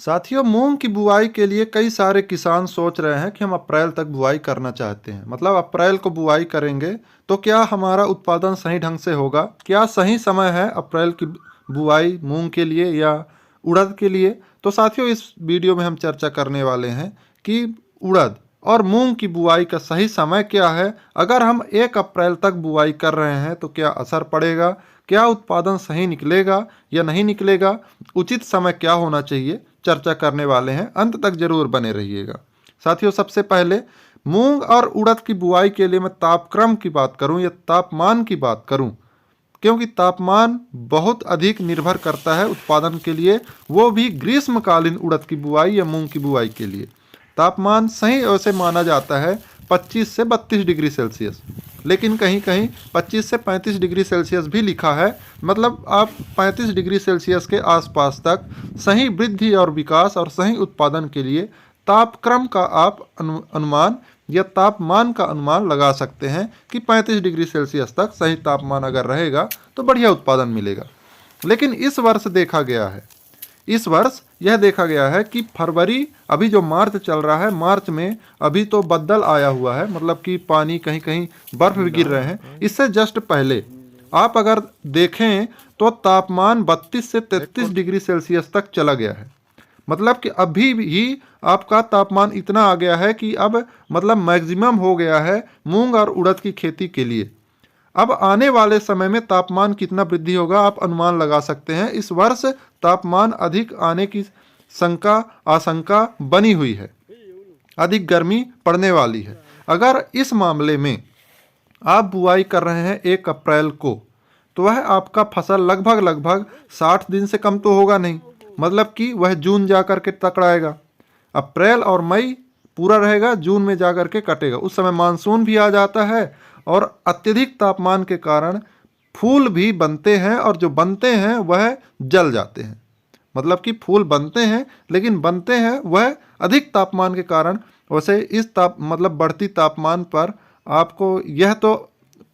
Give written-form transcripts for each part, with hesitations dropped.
साथियों, मूंग की बुआई के लिए कई सारे किसान सोच रहे हैं कि हम अप्रैल तक बुआई करना चाहते हैं। मतलब अप्रैल को बुआई करेंगे तो क्या हमारा उत्पादन सही ढंग से होगा? क्या सही समय है अप्रैल की बुआई मूंग के लिए या उड़द के लिए? तो साथियों, इस वीडियो में हम चर्चा करने वाले हैं कि उड़द और मूंग की बुआई का सही समय क्या है। अगर हम 1 अप्रैल तक बुआई कर रहे हैं तो क्या असर पड़ेगा? क्या उत्पादन सही निकलेगा या नहीं निकलेगा? उचित समय क्या होना चाहिए, चर्चा करने वाले हैं। अंत तक जरूर बने रहिएगा। साथियों, सबसे पहले मूंग और उड़द की बुआई के लिए मैं तापक्रम की बात करूं या तापमान की बात करूं, क्योंकि तापमान बहुत अधिक निर्भर करता है उत्पादन के लिए, वो भी ग्रीष्मकालीन उड़द की बुआई या मूंग की बुआई के लिए। तापमान सही वैसे माना जाता है 25 से 32 डिग्री सेल्सियस, लेकिन कहीं कहीं 25 से 35 डिग्री सेल्सियस भी लिखा है। मतलब आप 35 डिग्री सेल्सियस के आसपास तक सही वृद्धि और विकास और सही उत्पादन के लिए तापक्रम का आप अनुमान या तापमान का अनुमान लगा सकते हैं कि 35 डिग्री सेल्सियस तक सही तापमान अगर रहेगा तो बढ़िया उत्पादन मिलेगा। लेकिन इस वर्ष यह देखा गया है कि फरवरी, अभी जो मार्च चल रहा है, मार्च में अभी तो बदल आया हुआ है, मतलब कि पानी कहीं कहीं बर्फ भी गिर रहे हैं। इससे जस्ट पहले आप अगर देखें तो तापमान 32 से 33 डिग्री सेल्सियस तक चला गया है। मतलब कि अभी भी आपका तापमान इतना आ गया है कि अब मतलब मैक्सिमम हो गया है मूंग और उड़द की खेती के लिए। अब आने वाले समय में तापमान कितना वृद्धि होगा आप अनुमान लगा सकते हैं। इस वर्ष तापमान अधिक आने की आशंका बनी हुई है, अधिक गर्मी पड़ने वाली है। अगर इस मामले में आप बुआई कर रहे हैं 1 अप्रैल को, तो वह आपका फसल लगभग 60 दिन से कम तो होगा नहीं। मतलब कि वह जून जा कर के तकड़ाएगा। अप्रैल और मई पूरा रहेगा, जून में जा कर के कटेगा। उस समय मानसून भी आ जाता है और अत्यधिक तापमान के कारण फूल भी बनते हैं, और जो बनते हैं वह जल जाते हैं। मतलब कि फूल बनते हैं, लेकिन बनते हैं वह अधिक तापमान के कारण। वैसे इस मतलब बढ़ती तापमान पर आपको यह तो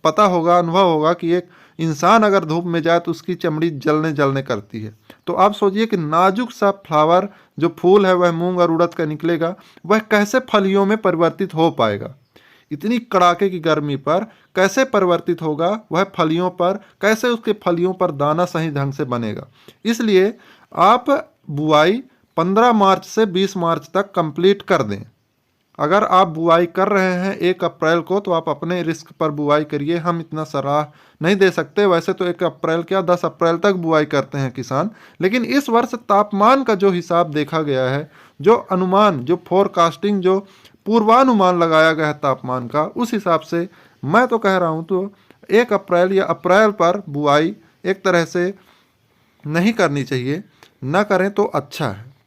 पता होगा, अनुभव होगा कि एक इंसान अगर धूप में जाए तो उसकी चमड़ी जलने करती है। तो आप सोचिए कि नाजुक सा फ्लावर जो फूल है वह मूंग और उड़द का निकलेगा, वह कैसे फलियों में परिवर्तित हो पाएगा? इतनी कड़ाके की गर्मी पर कैसे परिवर्तित होगा वह फलियों पर? कैसे उसके फलियों पर दाना सही ढंग से बनेगा? इसलिए आप बुआई 15 मार्च से 20 मार्च तक कंप्लीट कर दें। अगर आप बुआई कर रहे हैं 1 अप्रैल को तो आप अपने रिस्क पर बुआई करिए। हम इतना सलाह नहीं दे सकते। वैसे तो 1 अप्रैल क्या 10 अप्रैल तक बुआई करते हैं किसान। लेकिन इस वर्ष तापमान का जो हिसाब देखा गया है, जो अनुमान, जो फोरकास्टिंग, जो पूर्वानुमान लगाया गया है तापमान का, उस हिसाब से मैं तो कह रहा हूँ तो 1 अप्रैल या अप्रैल पर बुआई एक तरह से नहीं करनी चाहिए। न करें तो अच्छा है।